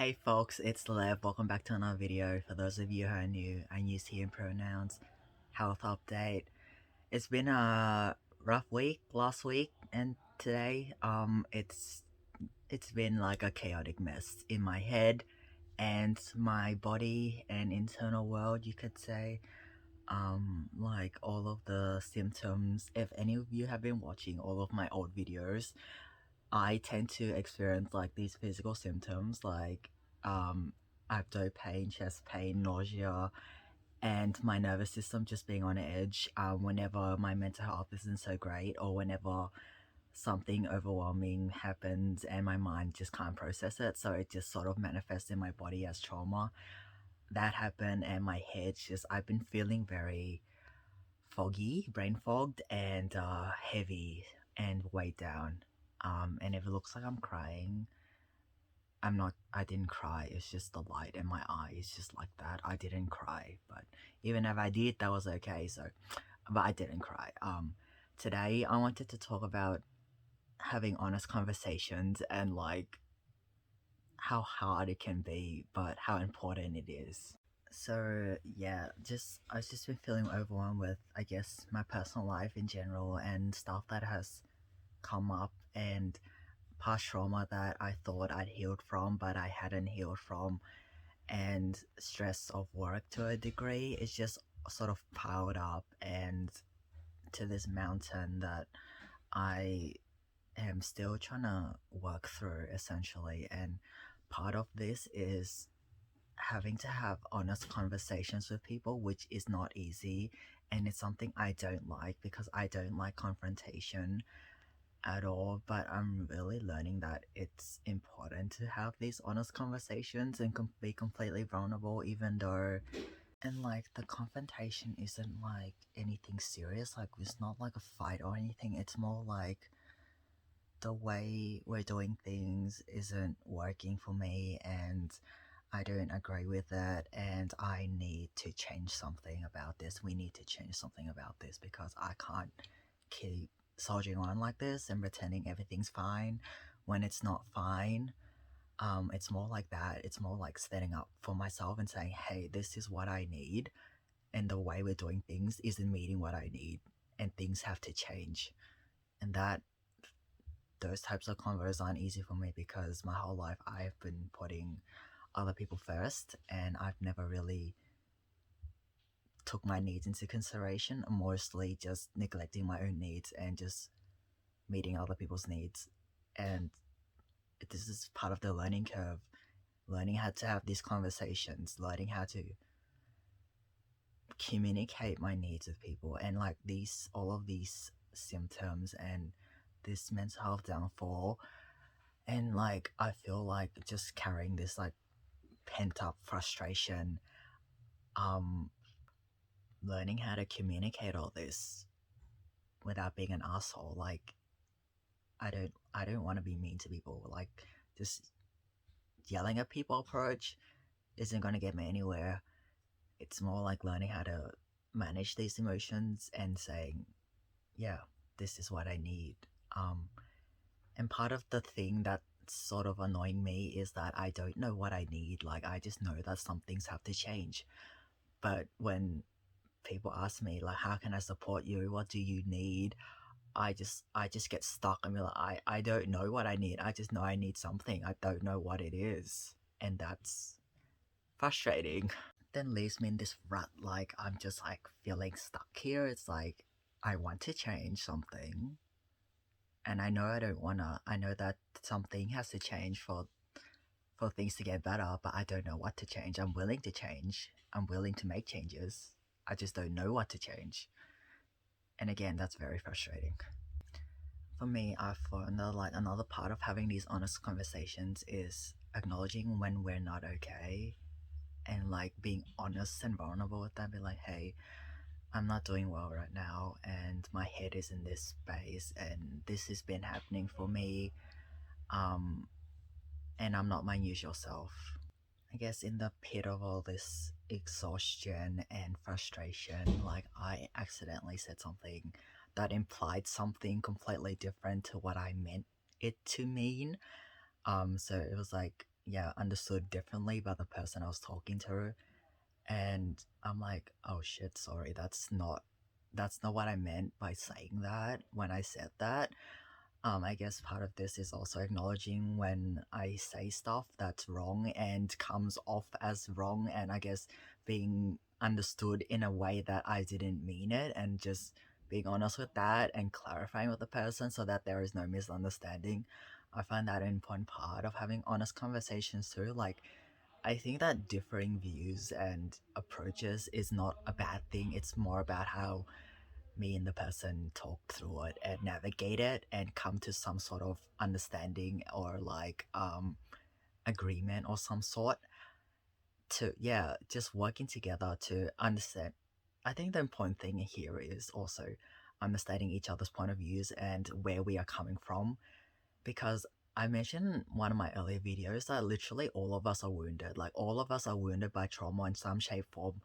Hey folks, it's Lev. Welcome back to another video. For those of you who are new, I'm used to pronouns. Health update. It's been a rough week last week and today. It's been like a chaotic mess in my head and my body and internal world, you could say. Like all of the symptoms. If any of you have been watching all of my old videos, I tend to experience like these physical symptoms like abdo pain, chest pain, nausea, and my nervous system just being on edge whenever my mental health isn't so great, or whenever something overwhelming happens and my mind just can't process it, so it just sort of manifests in my body as trauma. That happened, and my head's just, I've been feeling very foggy, brain fogged, and heavy and weighed down. And if it looks like I'm crying, I didn't cry. It's just the light in my eyes, just like that. I didn't cry, but even if I did, that was okay. So, but I didn't cry. Today I wanted to talk about having honest conversations and like how hard it can be, but how important it is. So yeah, I've just been feeling overwhelmed with, I guess, my personal life in general and stuff that has come up, and past trauma that I thought I'd healed from but I hadn't healed from, and stress of work to a degree. It's just sort of piled up and to this mountain that I am still trying to work through, essentially. And part of this is having to have honest conversations with people, which is not easy, and it's something I don't like because I don't like confrontation at all. But I'm really learning that it's important to have these honest conversations and be completely vulnerable, even though, and like, the confrontation isn't like anything serious, like it's not like a fight or anything. It's more like the way we're doing things isn't working for me, and I don't agree with it, and I need to change something about this. We need to change something about this because I can't keep soldiering on like this and pretending everything's fine when it's not fine. It's more like that. It's more like standing up for myself and saying, hey, this is what I need, and the way we're doing things isn't meeting what I need, and things have to change. And that those types of convos aren't easy for me because my whole life I've been putting other people first, and I've never really took my needs into consideration. I'm mostly just neglecting my own needs and just meeting other people's needs. And this is part of the learning curve, learning how to have these conversations, learning how to communicate my needs with people. And like these, all of these symptoms and this mental health downfall, and like I feel like just carrying this like pent up frustration, um learning how to communicate all this without being an asshole. Like I don't want to be mean to people. Like, just yelling at people approach isn't going to get me anywhere. It's more like learning how to manage these emotions and saying, yeah, this is what I need. And part of the thing that's sort of annoying me is that I don't know what I need. Like, I just know that some things have to change. But when people ask me like, how can I support you, what do you need, I just get stuck and be like, I don't know what I need. I just know I need something. I don't know what it is, and that's frustrating. Then leaves me in this rut, like I'm just like feeling stuck here. It's like I want to change something, and I know I don't wanna. I know that something has to change for things to get better, but I don't know what to change. I'm willing to change. I'm willing to make changes. I just don't know what to change. And again, that's very frustrating. For me, I found that like another part of having these honest conversations is acknowledging when we're not okay, and like being honest and vulnerable with them. Be like, hey, I'm not doing well right now, and my head is in this space, and this has been happening for me, um, and I'm not my usual self. I guess in the pit of all this exhaustion and frustration, like I accidentally said something that implied something completely different to what I meant it to mean. So it was like yeah, understood differently by the person I was talking to. And I'm like, oh shit, sorry, that's not what I meant by saying that when I said that. I guess part of this is also acknowledging when I say stuff that's wrong and comes off as wrong, and I guess being understood in a way that I didn't mean it, and just being honest with that and clarifying with the person so that there is no misunderstanding. I find that an important part of having honest conversations too. Like, I think that differing views and approaches is not a bad thing. It's more about how me and the person talk through it and navigate it and come to some sort of understanding or like agreement or some sort to, yeah, just working together to understand. I think the important thing here is also understanding each other's point of views and where we are coming from, because I mentioned in one of my earlier videos that literally all of us are wounded. Like, all of us are wounded by trauma in some shape, form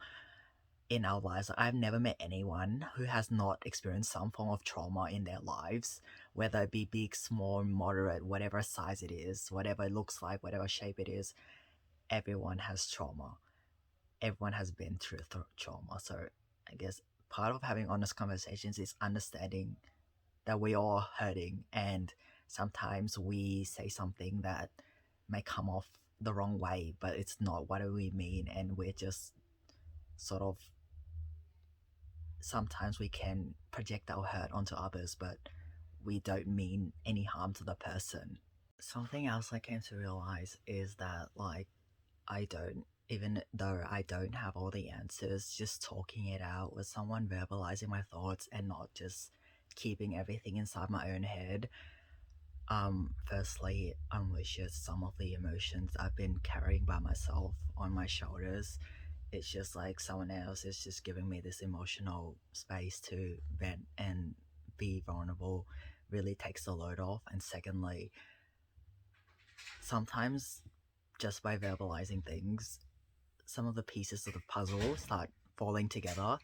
in our lives. I've never met anyone who has not experienced some form of trauma in their lives, whether it be big, small, moderate, whatever size it is, whatever it looks like, whatever shape it is. Everyone has trauma. Everyone has been through trauma. So I guess part of having honest conversations is understanding that we are hurting, and sometimes we say something that may come off the wrong way, but it's not what we mean, and we're just sort of, sometimes we can project our hurt onto others, but we don't mean any harm to the person. Something else I came to realize is that, like, I don't, even though I don't have all the answers, just talking it out with someone, verbalizing my thoughts, and not just keeping everything inside my own head, firstly unleashes some of the emotions I've been carrying by myself on my shoulders. It's just like someone else is just giving me this emotional space to vent and be vulnerable, really takes the load off. And secondly, sometimes just by verbalizing things, some of the pieces of the puzzle start falling together,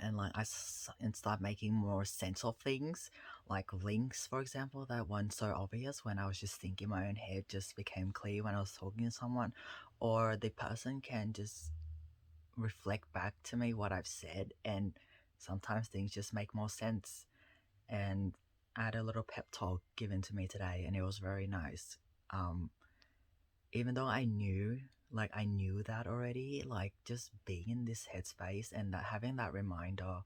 and like and start making more sense of things, like links, for example, that weren't so obvious when I was just thinking in my own head, just became clear when I was talking to someone, or the person can just reflect back to me what I've said, and sometimes things just make more sense. And I had a little pep talk given to me today, and it was very nice. um Even though I knew that already, like, just being in this headspace and that having that reminder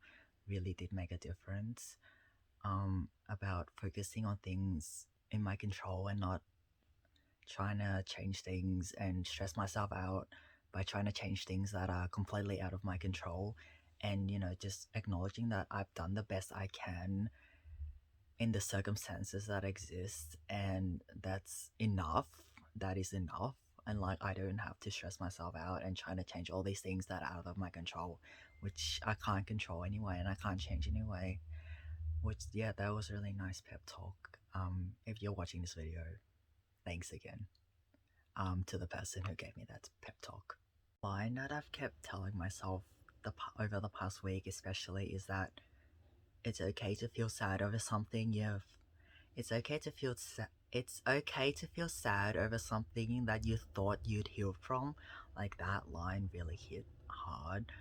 really did make a difference, about focusing on things in my control and not trying to change things and stress myself out by trying to change things that are completely out of my control. And just acknowledging that I've done the best I can in the circumstances that exist, and that's enough. That is enough. And like, I don't have to stress myself out and trying to change all these things that are out of my control, which I can't control anyway and I can't change anyway. Which, yeah, that was a really nice pep talk. If you're watching this video, thanks again, to the person who gave me that pep talk. Line that I've kept telling myself over the past week especially is that it's okay to feel sad over something you've it's okay to feel it's okay to feel sad over something that you thought you'd healed from. Like, that line really hit hard,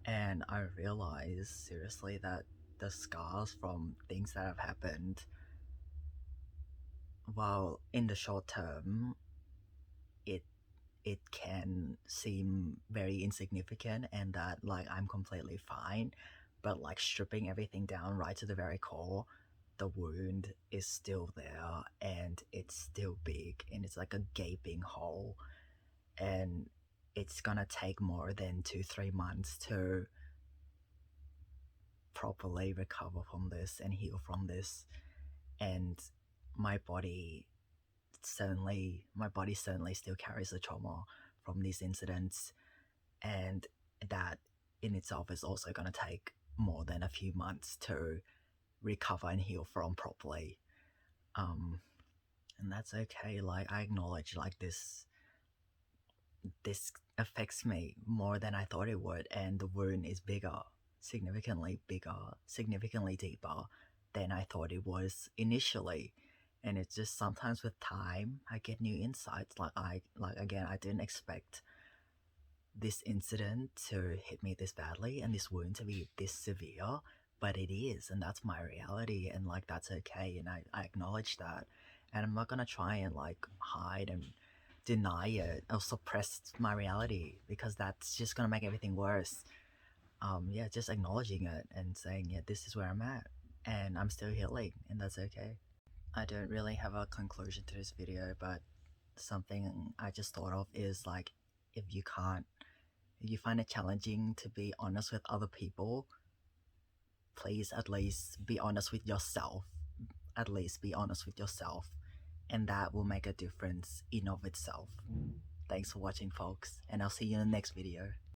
and I realized seriously that the scars from things that have happened, while in the short term it it can seem very insignificant and that, like, I'm completely fine, but like stripping everything down right to the very core, the wound is still there and it's still big and it's like a gaping hole, and it's gonna take more than 2-3 months to properly recover from this and heal from this. And my body my body certainly still carries the trauma from these incidents, and that in itself is also going to take more than a few months to recover and heal from properly. um and that's okay. Like, I acknowledge, like, this affects me more than I thought it would, and the wound is bigger, significantly deeper than I thought it was initially. And it's just sometimes with time I get new insights. Like again, I didn't expect this incident to hit me this badly and this wound to be this severe, but it is, and that's my reality, and like that's okay, and I acknowledge that, and I'm not gonna try and like hide and deny it or suppress my reality because that's just gonna make everything worse. Yeah, just acknowledging it and saying, yeah, this is where I'm at, and I'm still healing, and that's okay. I don't really have a conclusion to this video, but something I just thought of is like, if you can't, if you find it challenging to be honest with other people, please at least be honest with yourself. At least be honest with yourself, and that will make a difference in of itself. Thanks for watching, folks, and I'll see you in the next video.